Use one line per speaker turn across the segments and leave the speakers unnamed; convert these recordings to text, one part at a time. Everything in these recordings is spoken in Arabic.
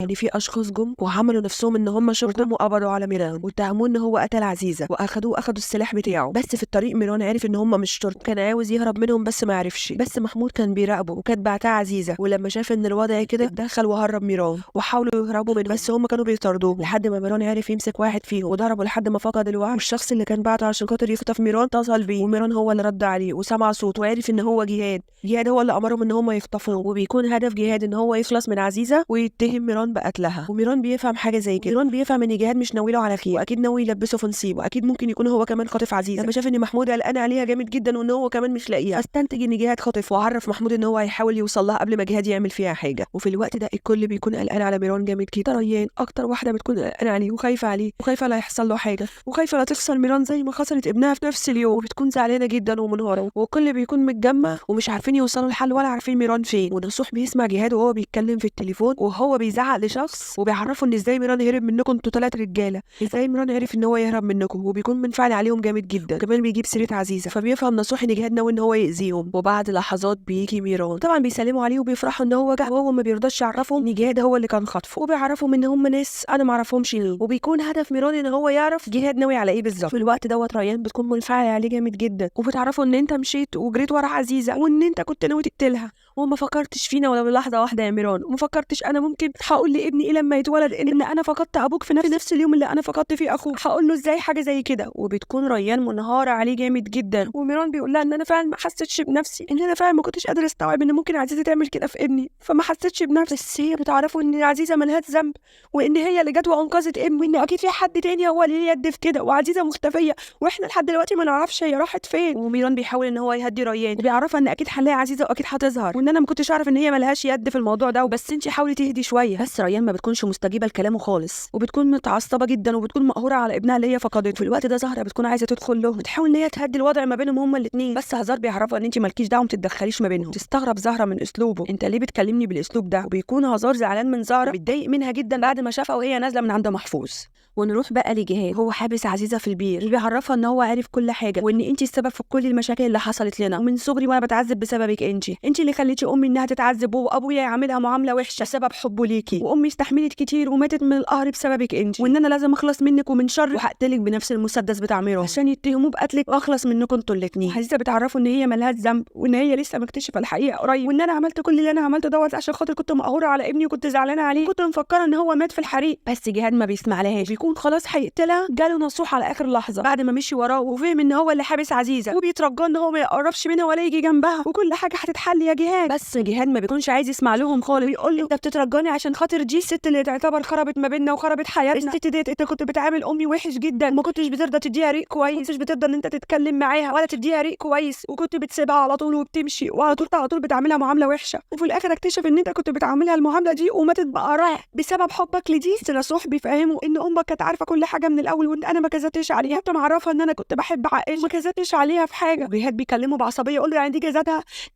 يعني في اشخاص جم وعملوا نفسهم ان هم شرطه وقبضوا على ميران واتهموه ان هو قتل عزيزه واخدوا السلاح بتاعه. بس في الطريق ميران عرف ان هم مش شرطه، كان عاوز يهرب منهم بس ما عرفش. بس محمود كان بيراقبه وكانت بعتها عزيزه، ولما شاف ان الوضع كده اتدخل وهرب ميران وحاولوا يهربوا منه، بس هم كانوا بيطاردوه لحد ما ميران عرف يمسك واحد فيهم وضربه لحد ما فقد الوعي. والشخص اللي كان بعته عشان خاطر يخطف ميران اتصل بيه، وميران هو اللي رد عليه وسمع صوته وعرف ان هو جهاد هو اللي امرهم ان هم يخطفوه. وبيكون هدف جهاد ان هو يخلص من عزيزه ويتهم ميران بقتلها. وميران بيفهم حاجه زي كده، ميران بيفهم ان جهاد مش ناوي له على خير، واكيد ناوي يلبسه في نصيبه، واكيد ممكن يكون هو كمان خاطف عزيزه. لما شاف ان محمود قلقان عليها جامد جدا وان هو كمان مش لاقيها، استنتج ان جهاد خاطف، وعرف محمود ان هو هيحاول يوصل لها قبل ما جهاد يعمل فيها حاجه. وفي الوقت ده الكل بيكون قلقان على ميران جامد كده. ريان اكتر واحده بتكون قلقانه عليه وخايفه عليه وخايفه لا يحصل له حاجه وخايفه لا تخسر ميران زي ما خسرت ابنها في نفس اليوم، وبتكون زعلانه جدا ومنهاره. والكل بيكون متجمع ومش عارفين يوصلوا لحل ولا عارفين ميران فين. ونصوح بيسمع جهاد وهو بيتكلم في التليفون وهو بيزعق لشخص وبيعرفوا ان ازاي ميران هرب منكم انتوا 3 رجاله، ازاي ميران عرف ان هو يهرب منكم، وبيكون منفعل عليهم جامد جدا. كمان بيجيب سيره عزيزه، فبيفهم نصوح ان جهاد ناوي ان هو يأذيهم. وبعد لحظات بيجي ميران، طبعا بيسلموا عليه وبيفرحوا ان هو جه، وهو ما بيرضاش يعرفهم ان جهاد هو اللي كان خاطفه، وبيعرفهم ان هم ناس انا ما اعرفهمش ليه. وبيكون هدف ميران ان هو يعرف جهاد ناوي على ايه بالظبط. في الوقت دوت ريان بتكون منفعله عليه جامد جدا، وبتعرفوا ان انت مشيت وجريت ورا عزيزه وان انت كنت ناوي تقتلها وما فكرتش فينا ولا بلحظه واحده يا ميران، وما فكرتش انا ممكن هقول لابني ايه لما يتولد ان انا فقدت ابوك في نفس اليوم اللي انا فقدت فيه اخوك، هقول له ازاي حاجه زي كده. وبتكون ريان منهاره عليه جامد جدا، وميران بيقول لها ان انا فعلا ما حسيتش بنفسي، ان انا فعلا ما كنتش قادره استوعب ان ممكن عزيزه تعمل كده في ابني، فما حسيتش بنفسي. بس هي بتعرفوا ان عزيزه ملهاش ذنب، وان هي اللي جت وانقذت ابني، وان اكيد في حد تاني هو اللي ليه يد في كده، وعزيزه مختفيه واحنا لحد دلوقتي ما نعرفش هي راحت فين. وميران بيحاول ان هو يهدي ريان وبيعرفها ان اكيد هنلاقي عزيزه واكيد هتظهر، وان انا ما كنتش اعرف ان هي ملهاش يد في الموضوع ده، وبس انت حاولي تهدي شويه. بس ريان ما بتكونش مستجيبه لكلامه خالص، وبتكون متعصبه جدا وبتكون مقهوره على ابنها اللي هي فقدته. في الوقت ده زهره بتكون عايزه تدخل له، بتحاول ان هي تهدي الوضع ما بينهم هما الاثنين، بس هزار بيعرفها ان انت مالكيش دعوه، ما تتدخليش ما بينهم. تستغرب زهره من اسلوبه، انت ليه بتكلمني بالاسلوب ده؟ وبيكون هزار زعلان من زهره، بيتضايق منها جدا بعد ما شافها وهي نازله من عند محفوظ. ونروح بقى لجهاد، هو حابس عزيزه في البير وبيعرفها ان هو عارف كل حاجه، وان انت السبب في كل المشاكل اللي حصلت لنا، ومن صغري وانا بتعذب بسببك، انت اللي خليتي امي انها تتعذب وابويا يعملها معامله وحشه بسبب حبه ليكي، وامي استحملت كتير وماتت من القهر بسببك انت، وان انا لازم اخلص منك ومن شر وهقتلك بنفس المسدس بتاع ميران عشان يتهموه بقتلك واخلص منكم انتوا الاثنين. عزيزه بتعرفوا ان هي ملهاش ذنب، وان هي لسه مكتشفه الحقيقه قريب، وان انا عملت كل اللي انا عملته دوت عشان خاطر كنت مقهوره على ابني وكنت زعلانه عليه، كنت مفكره ان هو مات في الحريق. بس جهاد ما بيسمعلهاش، بيكون خلاص هيقتلها. جاله نصوح على اخر لحظه بعد ما مشي وراه وفهم ان هو اللي حابس عزيزه، وبيترجاه ان هو ما يقربش منها ولا يجي جنبها، وكل حاجه هتتحل يا جهاد. بس جهاد ما بيكونش عايز يسمع لهم خالص، بيقول له انت بتترجاني عشان خاطر دي الست اللي تعتبر خربت ما بيننا وخربت حياتنا، الست ديت انت كنت بتعامل امي وحش جدا، ما كنتش بترضى تديها ريق كويس، ما كنتش بترضى ان انت تتكلم معاها ولا تديها ريق كويس، وكنت بتسيبها على طول وبتمشي، وعلى طول بتعاملها معامله وحشه، وفي الاخر اكتشف ان انت كنت بتعاملها المعامله دي وماتت بقراء بسبب حبك لدي. نصوح بيفهمه ان امك كانت عارفه كل حاجه من الاول، وان انا ما كذبتش عليها، كنت معرفه ان انا كنت بحب عائشه، ما كذبتش عليها في حاجه. جهاد بيكلمه بعصبيه يقول له يعني دي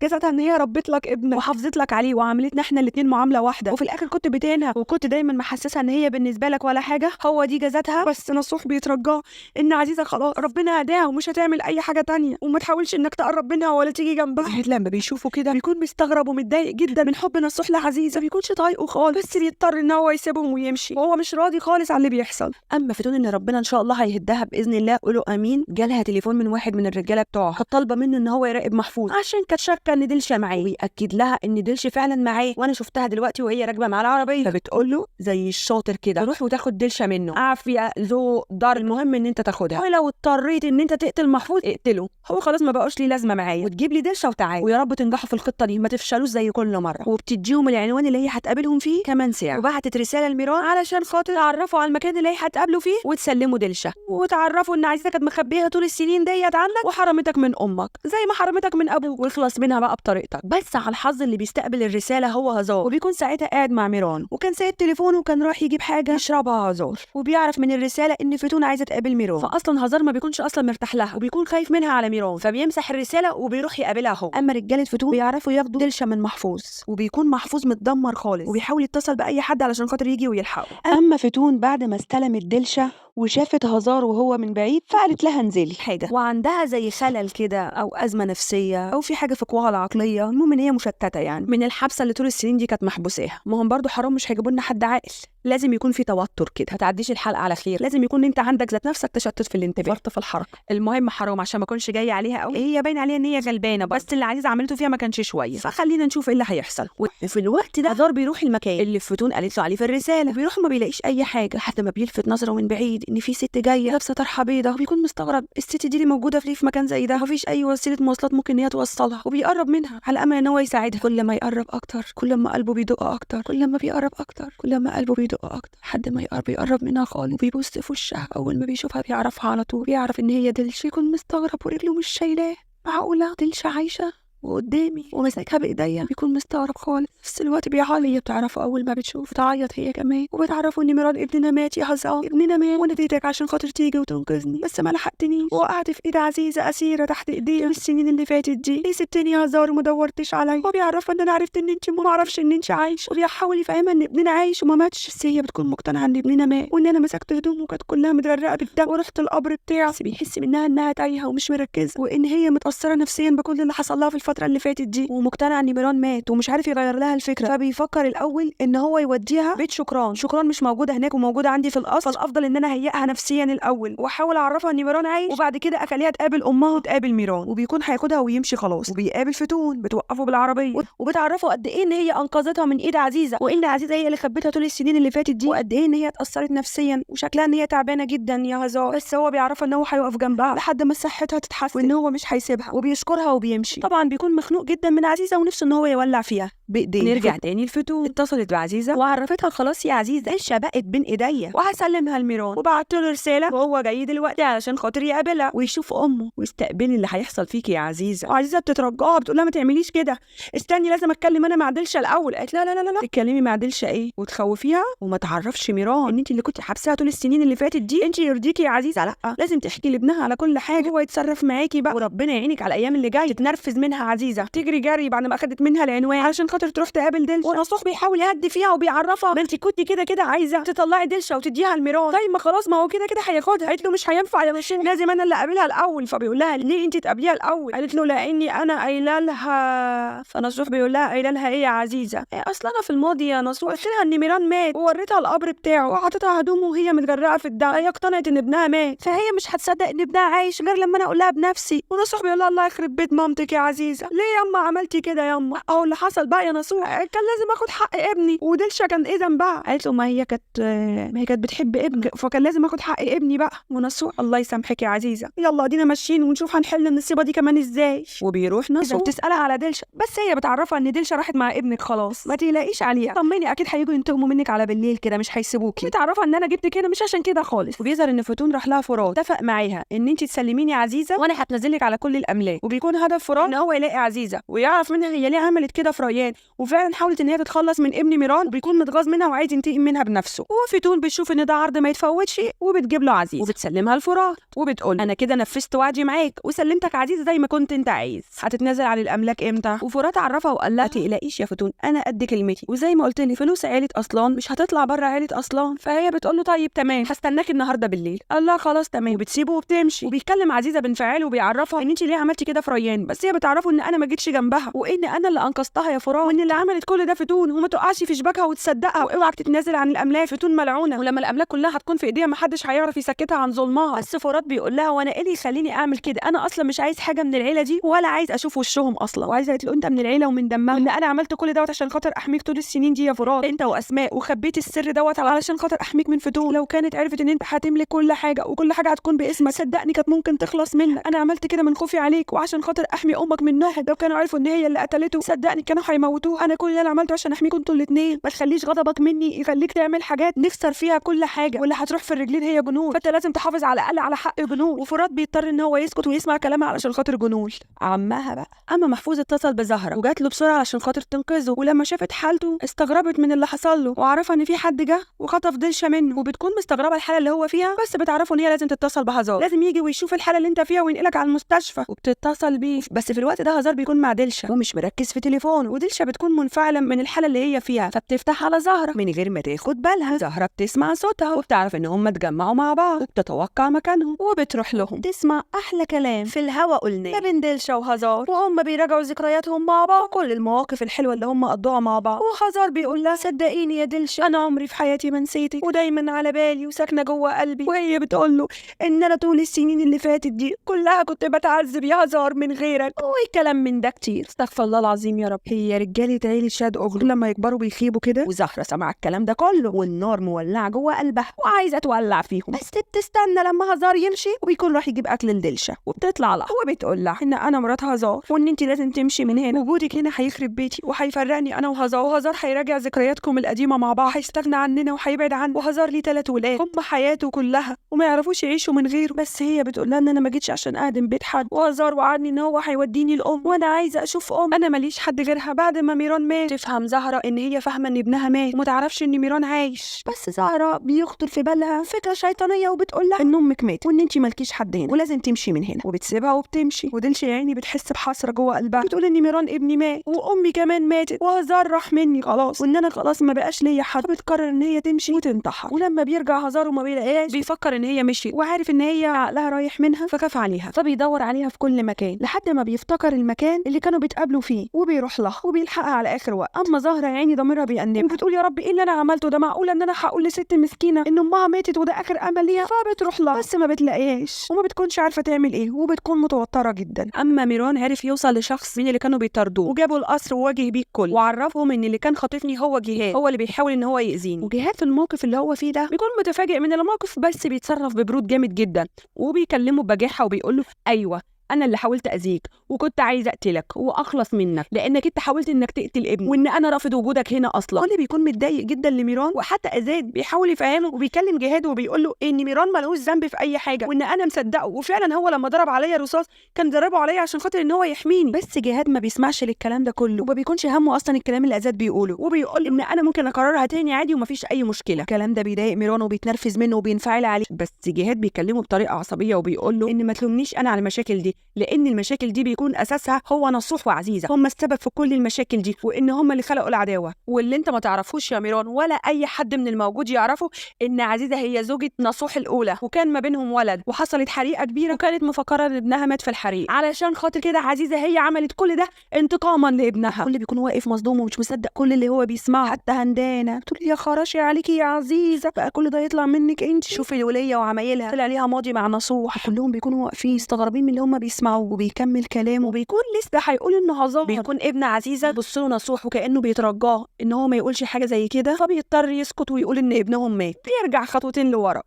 جزاتها ان هي ربت لك ابنك وحافظت لك عليه وعملتنا احنا الاثنين معامله واحده، وفي الاخر كنت بتهينها وكنت دايما محسسها ان هي بالنسبه لك ولا حاجه، هو دي جزاتها. بس نصوح بيترجاه ان عزيزه خلاص ربنا هداها ومش هتعمل اي حاجه تانية، وما تحاولش انك تقرب منها ولا تيجي جنبها. جهاد لما بيشوفه كده بيكون مستغرب ومتضايق جدا من حب نصوح لعزيزه، ما بيكونش طايقه خالص، بس بيضطر ان هو يسيبهم ويمشي، وهو مش راضي خالص على اللي بيحصل. اما فتون ان ربنا ان شاء الله هيهدها باذن الله، قولوا امين، جالها تليفون من واحد من الرجاله بتوعها، كانت طالبه منه ان هو يراقب محفوظ عشان كانت شاكه ان دلشه معاه، ويأكد لها ان دلشه فعلا معاه، وانا شفتها دلوقتي وهي راكبه معاه العربيه. فبتقول له زي الشاطر كده روح وتاخد دلشه منه، عافيه ذوق ضر، المهم ان انت تاخدها، ولو اضطريت ان انت تقتل محفوظ اقتله، هو خلاص ما بقاش ليه لازمه معايا، وتجيب لي دلشه وتعالى، ويا رب تنجحوا في الخطه دي ما تفشلوش زي كل مره. وبتديهم العنوان اللي هي هتقابلهم فيه كمان ساعه، وبعتت رساله لميران علشان خاطر تعرفوا على المكان اللي هي هتقابلوا فيه وتسلموا دلشه، وتعرفوا ان عزيزه كانت مخبيها طول السنين ديت عنك وحرمتك من امك زي ما حرمتك من ابوك، واخلص منها بقى بطريقتك. بس على الحظ اللي بيستقبل الرساله هو هزار، وبيكون ساعتها قاعد مع ميران، وكان سايب تليفونه وكان رايح يجيب حاجه يشربها هزار، وبيعرف من الرساله ان فتون عايزه تقابل ميران، فاصلا هزار ما بيكونش اصلا مرتاح لها وبيكون خايف منها على ميران، فبيمسح الرساله وبيروح يقابلها هو. اما رجاله فتون بيعرفوا ياخدوا دلشه من محفوظ، وبيكون محفوظ متدمر خالص وبيحاول يتصل باي حد علشان خاطر يجي ويلحقه. اما فتون بعد ما استلمت دلشه
وشافت هزار وهو من بعيد، فقالت لها انزلي حاجه، وعندها زي خلل كده او ازمه نفسيه او في حاجه في قواها العقليه، المهم ان هي مشتته يعني من الحبسه اللي طول السنين دي كانت محبوساها. ما هم برضو حرام مش هيجيبوا لنا حد عاقل، لازم يكون في توتر كده، ما تعديش الحلقه على خير، لازم يكون انت عندك ذات نفسك تشتت في الانتباه، فرط في الحركه. المهم حرام عشان ما اكونش جايه عليها قوي، هي باين عليها ان هي غلبانه بس اللي عزيزه عملته فيها ما كانش شويه، فخلينا نشوف ايه اللي هيحصل. وفي الوقت ده هزار بيروح المكان اللي فتون قالت له عليه في الرساله، وبيروح ما بيلاقيش اي حاجه لحد ما بيلفت نظره من بعيد ان في ست جايه لابسه طرحه بيضه، وبيكون مستغرب الست دي اللي موجوده في مكان زي ده، مفيش اي وسيله مواصلات ممكن ان هي توصلها، وبيقرب منها على امل ان هو يساعدها. كل ما يقرب اكتر كل ما قلبه بيدق اكتر، كل ما بيقرب اكتر كل ما قلبه بيدق اكتر، لحد ما يقرب منها خالص وبيبص في وشها. اول ما بيشوفها بيعرفها على طول، بيعرف ان هي دلشة. يكون مستغرب ورجله مش شايلاه، معقوله دلشة عايشه وقدامي ومسكها بايديا؟ بيكون مستغرب خالص، في الوقت بيعيط. هي بتعرفه اول ما بتشوف تعيط هي كمان، وبتعرفه ان ميران ابننا مات يا هزار، ابننا مات وانا اديتك عشان خاطر تيجي وتنقذني بس ما لحقتنيش، وقعت في ايد عزيزه اسيره تحت ايديها السنين اللي فاتت دي، ليه سبتني يا هزار وما دورتش عليا؟ وبيعرفها ان انا عرفت ان انت ما اعرفش ان انت عايش، وبيحاول يفهمها ان ابننا عايش وما ماتش، بس هي بتكون مقتنعه ان ابننا مات وان انا مسكت هدومه وكانت كلها متغرقه بالدم ورحت القبر بتاعه، بس بيحس منها انها تايهه ومش مركزه وان هي متاثره نفسيا بكل اللي حصل لها في الفتره اللي فاتت دي، ومقتنع ان ميران مات ومش عارف يغير لها الفكره. فبيفكر الاول ان هو يوديها بيت شكران مش موجوده هناك وموجوده عندي في القصر، فالافضل ان انا اهيئها نفسيا الاول واحاول اعرفها ان ميران عايش، وبعد كده اخليها تقابل امها وتقابل ميران، وبيكون هياخدها ويمشي خلاص. وبيقابل فتون بتوقفه بالعربيه وبتعرفه قد ايه ان هي انقذتها من ايد عزيزه، وان عزيزه هي اللي خبتها طول السنين اللي فاتت دي، وقد ايه ان هي اتاثرت نفسيا وشكلها ان هي تعبانه جدا يا هزار، بس هو بيعرفها ان هو هيقف جنبها لحد ما صحتها تتحسن وان هو مش هيسيبها، وبيشكرها وبيمشي. طبعا بيكون مخنوق جدا من عزيزه ونفسه ان هو يولع فيها بايديه. نرجع تاني لفتون، اتصلت بعزيزه وعرفتها خلاص يا عزيزه الشا بقت بين ايديا وهسلمها لميران، وبعت له رساله وهو جاي دلوقتي علشان خاطر يقابلها ويشوف امه، واستقبلي اللي هيحصل فيكي يا عزيزه. وعزيزه بتترجاها بتقول لها ما تعمليش كده، استني لازم اتكلم انا مع دلشا الاول. قالت لا لا لا لا تتكلمي مع دلشا ايه وتخوفيها وما تعرفش ميران ان انت اللي كنت حابساها طول السنين اللي فاتت دي، انت يرضيكي يا عزيزه؟ لا لازم تحكي لابنها على كل حاجه، هو يتصرف معاكي بقى وربنا يعينك على الايام اللي جايه. تتنرفز منها عزيزه تجري جري بعد ما اخدت منها العنوان علشان خاطر تروح تقابل دلشا، ونصوح بيحاول يهدي فيها وبيعرفها ما انت كنت كده عايزه تطلعي دلشا وتديها لميران، طيب ما خلاص ما هو كده هياخدها. قالت له مش هينفع يا مشين، لازم انا اللي اقابلها الاول. فبيقول لها ليه انت تقابليها الاول؟ قالت له لاني انا قايله لها. فنصوح بيقول لها قايله لها ايه يا عزيزه؟ اصل انا في الماضي يا نصوح قلت لها ان ميران مات ووريتها القبر بتاعه وحطيتها هدومه وهي متغرقه في الدم، هي اقتنعت ان ابنها مات، فهي مش هتصدق ان ابنها عايش غير لما انا اقول لها بنفسي. ونصوح بيقول لها الله يخرب بيت مامتك يا عزيزه، ليه ياما عملتي كده ياما؟ اهو اللي حصل بقى يا نصوح، كان لازم اخد حق ابني، ودلشا كان ايه ذنبها؟ قالت له ما هي كانت بتحب ابنك فكان لازم اخد حق ابني بقى. ونصوح الله يسامحك يا عزيزه، يلا ادينا ماشيين ونشوف هنحل النصيبه دي كمان ازاي. وبيروح نصوح بتسالها على دلشا، بس هي بتعرفها ان دلشا راحت مع ابنك خلاص، ما تقلقيش عليها، طمني اكيد هيجوا ينتقموا منك على بالليل كده مش هيسيبوكي. بتعرفها ان انا جبتك هنا مش عشان كده خالص. وبيظهر ان فتون راح لها فرات اتفق معاها ان انت تسلميني عزيزه وانا هتنزلك على كل الاملاك، وبيكون هدف فرات ان هو يلاقي عزيزه ويعرف منها هي ليه عملت كده في ريان، وفعلا حاولت ان هي تتخلص من ابن ميران وبيكون متغاظ منها وعايز ينتقم منها بنفسه. وفتون بتشوف ان ده عرض ما يتفوتش وبتجيب له عزيزه وبتسلمها لفرات وبتقول انا كده نفذت وعدي معاك وسلمتك عزيزه زي ما كنت انت عايز، هتتنازل عن الاملاك امتى؟ وفرات عرفها وقال لها ما تقلقيش يا فتون انا قد كلمتي، وزي ما قلت لي فلوس عيله اصلان مش هتطلع بره عيله اصلان. فهي بتقول له طيب تمام هستناك النهارده بالليل. قال لها خلاص تمام، وبتسيبه وبتمشي. وبيتكلم عزيزه بانفعال وبيعرفها ان انت ليه عملتي كده في ريان، بس هي بتعرفه ان انا ما جيتش جنبها وان انا اللي انقذتها يا فرات، وان اللي عملت كل ده فتون وما تقعش في شباكها وتصدقها، واوعك تتنازل عن الاملاك، فتون ملعونه ولما الاملاك كلها هتكون في ايديها محدش هيعرف يسكتها عن ظلمها. بس فرات بيقول لها وانا ايه اللي يخليني اعمل كده؟ انا اصلا مش عايز حاجه من العيله دي ولا عايز اشوف وشهم اصلا. وعايزه قالت له انت من العيله ومن دمها، ان انا عملت كل دوت عشان خاطر احميك طول السنين دي يا فرات انت واسماء، وخبيت السر دوت علشان خاطر احميك من فتون. لو كانت عرفت ان انت هتملك كل حاجه وكل حاجه هتكون باسمك صدقني كانت ممكن تخلص منك. انا عملت كده من خوفي عليك وعشان خاطر احمي امك منهم، لو كانوا عرفوا ان هي اللي قتلته صدقني كانوا هيموتوه. انا كل اللي انا عملته عشان احميكم انتوا الاثنين، ما تخليش غضبك مني يخليك تعمل حاجات نخسر فيها كل حاجه واللي هتروح في الرجلين هي جنون، فانت لازم تحافظ على الاقل على حق جنون. وفرات بيضطر ان هو يسكت ويسمع كلامها علشان خاطر جنون عمها بقى. اما محفوظ اتصل بزهره وجات له بسرعه علشان خاطر تنقذه، ولما شافت حالته استغربت من اللي حصل له وعرفها ان في حد جه وخطف دلشا منه، وبتكون مستغربه الحاله اللي هو فيها، بس بتعرفه ان هي لازم تتصل بهزار، لازم يجي ويشوف الحاله اللي انت فيها وينقلك على المستشفى، وبتتصل بيه. بس في الوقت ده هزار بيكون مع دلشا ومش مركز في تليفونه، ودلشا دلشة بتكون منفعلة من الحالة اللي هي فيها، فبتفتح على زهرة من غير ما تاخد بالها. زهرة بتسمع صوتها وبتعرف ان هم اتجمعوا مع بعض وبتتوقع مكانهم وبتروح لهم تسمع احلى كلام في الهوا قلناه ما بين دلشة وهزار، وهم بيراجعوا ذكرياتهم مع بعض وكل المواقف الحلوة اللي هم قضوها مع بعض. وهزار بيقول لها صدقيني يا دلشة انا عمري في حياتي ما نسيتك ودايما على بالي وساكنة جوه قلبي. وهي بتقول له ان انا طول السنين اللي فاتت دي كلها كنت بتعذب يا هزار من غيرك وكلام من ده كتير. استغفر الله العظيم يا رب. هي رجالة عيلة شاد أغلو لما يكبروا بيخيبوا كده، وزهرة سمع الكلام ده كله والنار مولعة جوه قلبها وعايزة تولع فيهم، بس بتستنى لما هزار يمشي وبيكون راح يجيب أكل لدلشة وبتطلع لها وبتقول لها إن أنا مرات هزار وإن أنت لازم تمشي من هنا، وجودك هنا هيخرب بيتي وهيفرقني أنا وهزار، وهزار هيراجع ذكرياتكم القديمة مع بعض، هيستغنى عننا وهيبعد عنه، وهزار ليه 3 ولاد هم حياته كلها وما يعرفوش يعيشوا من غيره. بس هي بتقول لها إن أنا ما جيتش عشان أقدم بيت حد، وهزار وعدني إن هو هيوديني الأم وأنا عايزة أشوف أم، أنا ماليش حد غيرها بعد ما ميران مات. تفهم زهرة إن هي فاهمة إن ابنها مات وما تعرفش إن ميران عايش، بس زهرة بيخطر في بالها فكرة شيطانية وبتقول لها إن أمك ماتت وإن أنتِ مالكيش حد هنا ولازم تمشي من هنا، وبتسيبها وبتمشي. ودلشة يا عيني بتحس بحسرة جوه قلبها، بتقول إن ميران ابني مات وأمي كمان ماتت وهزار راح مني خلاص وإن أنا خلاص ما بقاش ليا حد. بتقرر إن هي تمشي وتنتحر، ولما بيرجع هزار وما بيلاقيهاش بيفكر إن هي مشيت وعارف إن هي عقلها رايح منها فخاف عليها، فبيدور عليها في كل مكان لحد ما بيفتكر المكان اللي كانوا بيتقابلوا فيه وبيروح لها وبيلحقها على اخر وقت. اما زهرة يا عيني ضميرها بيأنبها وبتقول يا رب ايه اللي انا عملته ده، معقول ان انا هقول لست مسكينه ان امها ماتت وده اخر امل ليها؟ فبتروح لها بس ما بتلاقيهاش وما بتكونش عارفه تعمل ايه وبتكون متوتره جدا. اما ميران عرف يوصل لشخص من اللي كانوا بيطاردوه وجابوا القصر وواجه بيه الكل وعرفهم ان اللي كان خاطفني هو جهاد، هو اللي بيحاول ان هو يأذيني. وجهاد في الموقف اللي هو فيه ده بيكون متفاجئ من الموقف بس بيتصرف ببرود جامد جدا وبيكلمه ببجاحه وبيقول له ايوه انا اللي حاولت اذيك وكنت عايزه اقتلك واخلص منك لانك انت حاولت انك تقتل ابني وان انا رافض وجودك هنا اصلا. واللي بيكون متضايق جدا لميران، وحتى ازاد بيحاول يفهمه وبيكلم جهاد وبيقول له ان ميران ملوش ذنب في اي حاجه وان انا مصدقه، وفعلا هو لما ضرب عليا رصاص كان ضربه عليا عشان خاطر ان هو يحميني. بس جهاد ما بيسمعش للكلام ده كله وما بيكونش همه اصلا الكلام اللي ازاد بيقوله، وبيقول ان انا ممكن اكررها تاني عادي ومفيش اي مشكله. الكلام ده بيضايق ميران وبيتنرفز منه وبينفعل عليه، بس جهاد بيكلمه بطريقه عصبيه وبيقول له ان ما تلومنيش انا على المشاكل دي لان المشاكل دي بيكون اساسها هو نصوح وعزيزه، هم السبب في كل المشاكل دي وان هم اللي خلقوا العداوه. واللي انت ما تعرفوش يا ميران ولا اي حد من الموجود يعرفه ان عزيزه هي زوجة نصوح الاولى وكان ما بينهم ولد وحصلت حريقه كبيره وكانت مفكره ان ابنها مات في الحريق، علشان خاطر كده عزيزه هي عملت كل ده انتقاما لابنها. واللي بيكون واقف مصدوم ومش مصدق كل اللي هو بيسمعه، حتى هندانه تقول يا خراشي عليكي يا عزيزه بقى كل ده يطلع منك انت؟ شوفي الوليه وعمايلها طلع ليها ماضي مع نصوح. كلهم بيكونوا واقفين مستغربين من اللي هم بيسمعوه وبيكمل كلامه وبيكون لسه هيقول انه هزار، بيكون ابن عزيزه بص له نصوح وكانه بيترجاه ان هو ما يقولش حاجه زي كده، فبيضطر يسكت ويقول ان ابنهم مات. بيرجع خطوتين لورا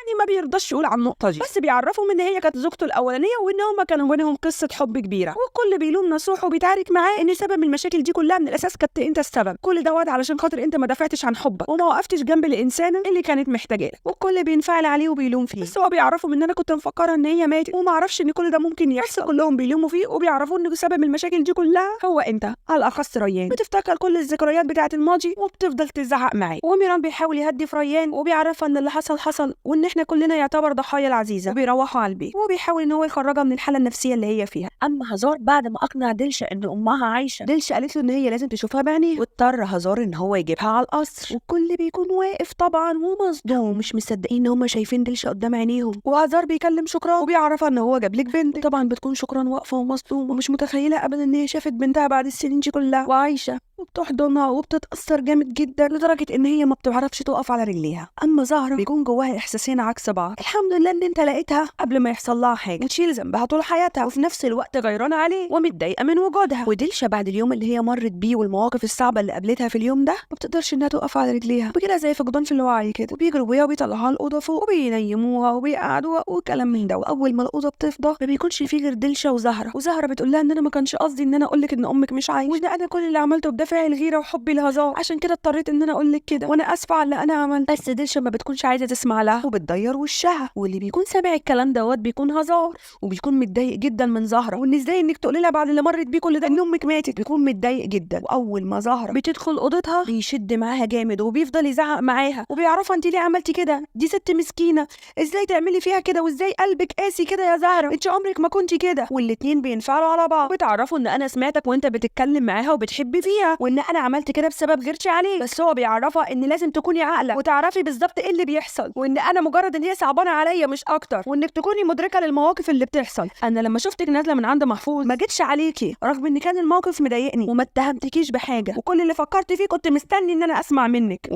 يعني ما بيرضاش يقول عن النقطه دي، بس بيعرفهم ان هي كانت زوجته الاولانيه وان هما كانوا بينهم قصه حب كبيره، والكل بيلوم نصوح وبيتعارك معاه ان سبب المشاكل دي كلها من الاساس كنت انت السبب، كل ده واد علشان خاطر انت ما دافعتش عن حبك وما وقفتش جنب الانسانه اللي كانت محتاجاه، والكل بينفعل عليه وبيلوم فيه. بس هو بيعرفهم ان انا كنت مفكره ان هي ماتت وما اعرفش ان كل ده ممكن يحصل. بس كلهم بيلوموا فيه وبيعرفوا ان سبب المشاكل دي كلها هو انت، على الاخص ريان. بتفتكر كل الذكريات بتاعه الماضي وبتفضل تزعق معاه، وميران بيحاول يهدي في ريان وبيعرفها ان اللي حصل حصل وان احنا كلنا يعتبر ضحايا العزيزه، وبيروحوا على البيت وبيحاول ان هو يخرجها من الحاله النفسيه اللي هي فيها. اما هزار بعد ما اقنع دلشة ان امها عايشه، دلشة قالت له ان هي لازم تشوفها بعينيها، واضطر هزار ان هو يجيبها على القصر، والكل بيكون واقف طبعا ومصدوم مش مصدقين ان هم شايفين دلشة قدام عينيهم. وهزار بيكلم شكران وبيعرفها ان هو جاب لك بنت، طبعا بتكون شكران واقفه ومصدومه ومش متخيله ابدا ان هي شافت بنتها بعد السنين دي كلها وعايشه، وبتحضنها وبتتأثر جامد جدا لدرجة ان هي ما بتعرفش تقف على رجليها. اما زهرة بيكون جواها احساسين عكس بعض، الحمد لله ان انت لقيتها قبل ما يحصل لها حاجة وتشيل ذنبها طول حياتها، وفي نفس الوقت غيرانة عليه ومتضايقة من وجودها. ودلشة بعد اليوم اللي هي مرت بيه والمواقف الصعبة اللي قابلتها في اليوم ده ما بتقدرش انها تقف على رجليها، وكده زي فقدان في الوعي كده، وبيجروا بيها وبيطلعوها الأوضة فوق وبينيموها وبيقعدوها وكلام من ده. واول ما الأوضة بتفضى ما بيكونش فيه غير دلشة وزهرة، وزهرة بتقول لها ان انا ما كانش قصدي ان انا اقول لك ان امك مش عايشه، وان انا كل اللي عملته بدافع الغيرة وحبي لهزار عشان كده اضطريت ان انا اقول لك كده وانا اسفه على اللي انا عملت. بس دلشة ما بتكونش عايزه تسمع لها وبتضيع بيطير وشها. واللي بيكون سامع الكلام دوت بيكون هزار، وبيكون متضايق جدا من زهرة، وان ازاي انك تقولي لها بعد اللي مرت بيه كل ده ان امك ماتت. بيكون متضايق جدا. واول ما زهرة بتدخل اوضتها بيشد معاها جامد وبيفضل يزعق معاها وبيعرفها انت ليه عملتي كده، دي ست مسكينه، ازاي تعملي فيها كده، وازاي قلبك قاسي كده يا زهرة، انت عمرك ما كنتي كده. والاتنين بينفعلوا على بعض. بتعرفوا ان انا سمعتك وانت بتتكلم معاها وبتحبي فيها، وان انا عملت كده بسبب غيرتي عليك. بس هو بيعرفها ان لازم تكوني عاقله وتعرفي بالظبط ايه اللي بيحصل، وان انا مجرد ان هي صعبانه عليا مش اكتر، وانك تكوني مدركه للمواقف اللي بتحصل. انا لما شفتك نازله من عند محفوظ ما جيتش عليكي رغم ان كان الموقف مضايقني، وما اتهمتكيش بحاجه، وكل اللي فكرت فيه كنت مستني ان انا اسمع منك.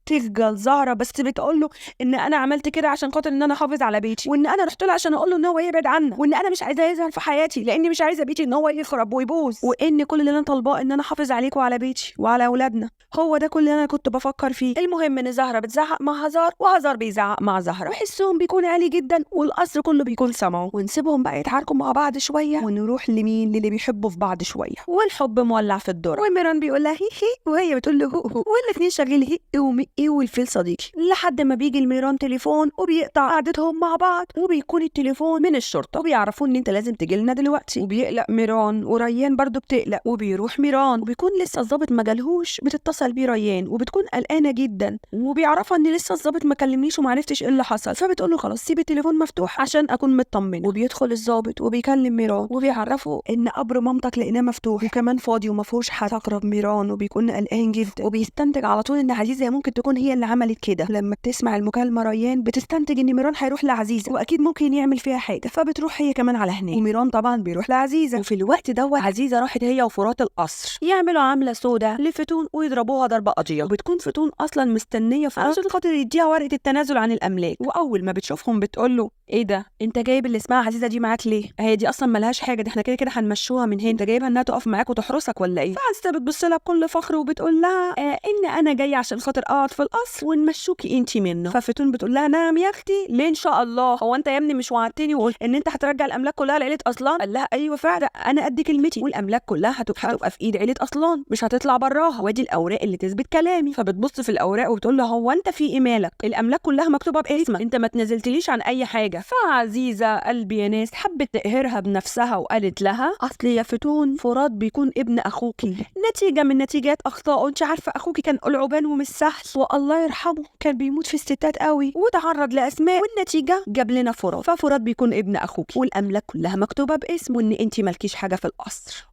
تفضل زهرة بس بتقول له ان انا عملت كده عشان خاطر ان انا احافظ على بيتي، وان انا رحت له عشان اقول له ان هو يبعد عنا، وان انا مش عايزاه يظهر في حياتي لاني مش عايزه بيتي ان هو يخرب ويبوظ، وان كل اللي انا طالباه ان انا احافظ عليك وعلى بيتي وعلى اولادنا. هو ده كل اللي انا كنت بفكر فيه. المهم ان زهرة بتزعق مع هزار وهزار بيزعق مع زهرة، وحسهم بيكون عالي جدا والقصر كله بيكون سمعه. ونسيبهم بقى يتحاركوا مع بعض شويه، ونروح لمين؟ للي بيحبوا في بعض شويه، والحب مولع في الدور. وميران بيقول لها هي هي وهي بتقول له هو، والاثنين شغالين هي ومي والفيل صديقي، لحد ما بيجي الميران تليفون وبيقطع قعدتهم مع بعض، وبيكون التليفون من الشرطه، وبيعرفوا ان انت لازم تجي لنا دلوقتي. وبيقلق ميران، وريان برضو بتقلق، وبيروح ميران، وبيكون لسه الظابط ما جالهوش، بتتصل بيه ريان وبتكون قلقانه جدا، وبيعرفها ان لسه الظابط ما كلمنيش وما عرفتش ايه اللي حصل، فبتقول له خلاص سيب التليفون مفتوح عشان اكون مطمنه. وبيدخل الظابط وبيكلم ميران، وبيعرفه ان قبر مامتك لقيناه مفتوح وكمان فاضي وما فيهوش حد. تقرب ميران وبيكون قلقان جدا، وبيستنتج على طول ان عزيزه ممكن تكون هي اللي عملت كده. لما بتسمع المكالمه ريان بتستنتج ان ميران هيروح لعزيزه واكيد ممكن يعمل فيها حاجه، فبتروح هي كمان على هناك، وميران طبعا بيروح لعزيزه. وفي الوقت دوت عزيزه راحت هي وفرات القصر يعملوا عامله سودا لفتون ويضربوها ضربه قاضيه، وبتكون فتون اصلا مستنيه عشان خاطر يديها ورقه التنازل عن الاملاك. واول ما بتشوفهم بتقول له ايه ده، انت جايب اللي اسمها عزيزه دي معاك ليه؟ هي دي اصلا ملهاش حاجه، ده احنا كده كده هنمشوها من هنا، انت جايبها انها تقف معاك وتحرسك ولا ايه؟ فعزيزه بتبص لها بكل فخر وبتقول لها ان انا جايه عشان خاطر اقعد في القصر ونمشوكي انت منه. ففتون بتقول لها نعم يا اختي، ليه ان شاء الله؟ هو انت يا ابني مش وعدتني وقلت ان انت هترجع الاملاك كلها لعيله اصلان؟ قال لها ايوه فعلا انا قد كلمتي، والاملاك كلها هتبقى في ايد عيله اصلان مش هتطلع براها، وادي الاوراق اللي تثبت كلامي. فبتبص في الاوراق وبتقول له هو انت في ايه مالك؟ الاملاك كلها مكتوبه باسمك، انت ما تنزلتليش عن اي حاجه. فعزيزه قلبي يا ناس حبت تقهرها بنفسها وقالت لها اصل يا فتون فرات بيكون ابن اخوكي نتيجه من نتيجات اخطائه، انت عارفه اخوكي كان قلعبان ومش سهل، والله يرحمه كان بيموت في الستات قوي وتعرض لاسماء، والنتيجه جاب لنا فرات، ففرات بيكون ابن اخوكي والاملاك كلها مكتوبه باسمه، وان انت مالكيش حاجه في القصر،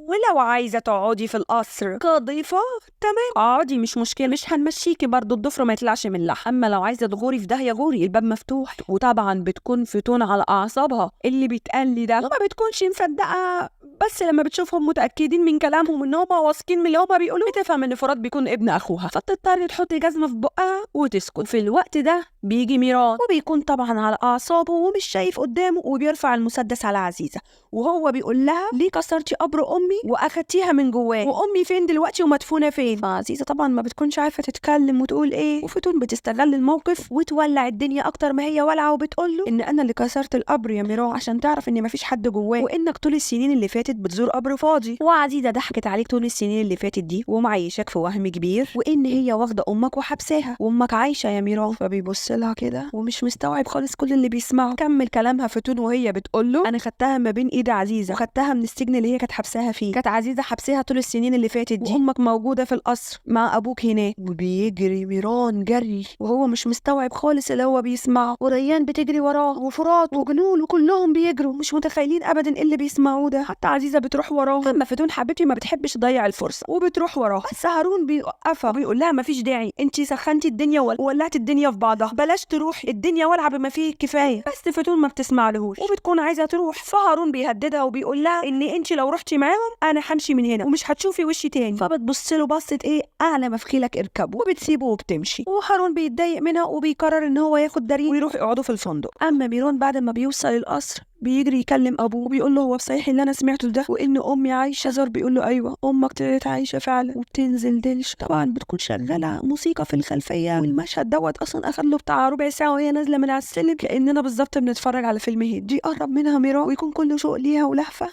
ولو عايزه تقعدي في القصر كضيفه تمام اقعدي مش مشكله، مش هنمشيكي برضو الضفر ما يطلعش من اللحم، اما لو عايزه تغوري في داهيه غوري الباب مفتوح. وطبعا بتكون فتون على اعصابها، اللي بيتقال لي ده وما بتكونش مصدقه، بس لما بتشوفهم متاكدين من كلامهم ان هم واثقين من اللي هم بيقولوه بتفهم ان فرات بيكون ابن اخوها، فتضطر تحط جزمه في بقها وتسكت. وفي الوقت ده بيجي ميران وبيكون طبعا على اعصابه ومش شايف قدامه، وبيرفع المسدس على عزيزه وهو بيقول لها ليه كسرتي قبر امي واخدتيها من جواه، وامي فين دلوقتي ومدفونه فين؟ فعزيزه طبعا ما بتكونش عارفه تتكلم وتقول ايه، وفتون بتستغل الموقف وتولع الدنيا اكتر ما هي ولعه، وبتقول له ان انا اللي كسرت القبر يا ميران عشان تعرف ان مفيش حد جواه، وانك طول السنين اللي فاتت بتزور قبر فاضي، وعزيزه ضحكت عليك طول السنين اللي فاتت دي ومعيشك في وهم كبير، وان هي واخده امك وحبساها وامك عايشه يا ميران. فبيبص لها كده ومش مستوعب خالص كل اللي بيسمعه. كمل كلامها فتون وهي بتقول له انا خدتها ما بين ايد عزيزه وخدتها من السجن اللي هي كانت حبساها فيه، كانت عزيزه حبسها طول السنين اللي فاتت دي، وامك موجوده في القصر مع ابوك هناك. وبيجري ميران جري وهو مش مستوعب خالص اللي هو بيسمعه، وريان بتجري وراه وفرات وجنون وكلهم بيجروا مش متخيلين ابدا ايه اللي بيسمعوه ده، حتى عزيزه بتروح وراه. اما فتون حبيبتي ما بتحبش تضيع الفرصه وبتروح وراه، بس هارون بيوقفها وبيقول لها مفيش داعي، انت سخنتي الدنيا وولعتي الدنيا في بعضها، بلاش تروحي الدنيا والعه بما فيه الكفايه. بس فتون ما بتسمعلهوش وبتكون عايزه تروح، فهارون بيهددها وبيقول لها ان انت لو رحتي معاهم انا همشي من هنا ومش هتشوفي وشي تاني. فبتبص له بصه ايه اعلى ما في خيلك اركبه، وبتسيبه وبتمشي. وهارون بيتضايق منها وبيقرر ان هو ياخد دارين ويروح يقعدوا في الفندق. اما ميران بعد ما بيوصل القصر بيجري يكلم ابوه وبيقول له هو صحيح اللي انا سمعته ده وان امي عايشه؟ زار بيقول له ايوه امك طلعت عايشه فعلا. وبتنزل دلش طبعا بتكون شغاله موسيقى في الخلفيه، والمشهد دوت اصلا اخد له بتاع ربع ساعه وهي نازله من على السلم، كاننا بالظبط بنتفرج على فيلم هندي. قرب منها ميران ويكون كله شوق ليها ولهفه،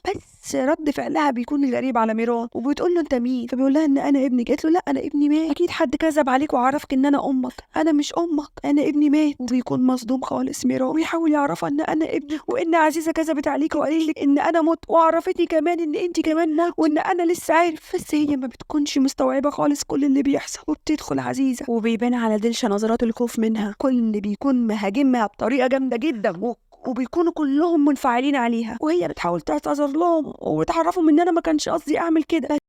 بس رد فعلها بيكون غريب على ميران وبتقول له انت مين؟ فبيقول لها ان انا ابنك. قالت له لا انا ابني مات، اكيد حد كذب عليك وعرفك ان انا امك. انا مش امك، انا ابني مات. وبيكون مصدوم خالص ميران ويحاول يعرفها ان انا ابني، وان عزيزه كذبت عليك وقالت لك ان انا مت، وعرفتني كمان ان انت كمان مت، وان انا لسه عارف. بس هي ما بتكونش مستوعبه خالص كل اللي بيحصل. وبتدخل عزيزه وبيبان على دلشة نظرات الخوف منها، كل اللي بيكون مهاجمها بطريقه جامده جدا وبيكونوا كلهم منفعلين عليها، وهي بتحاول تعتذر لهم وتعرفهم ان انا ما كانش قصدي اعمل كده.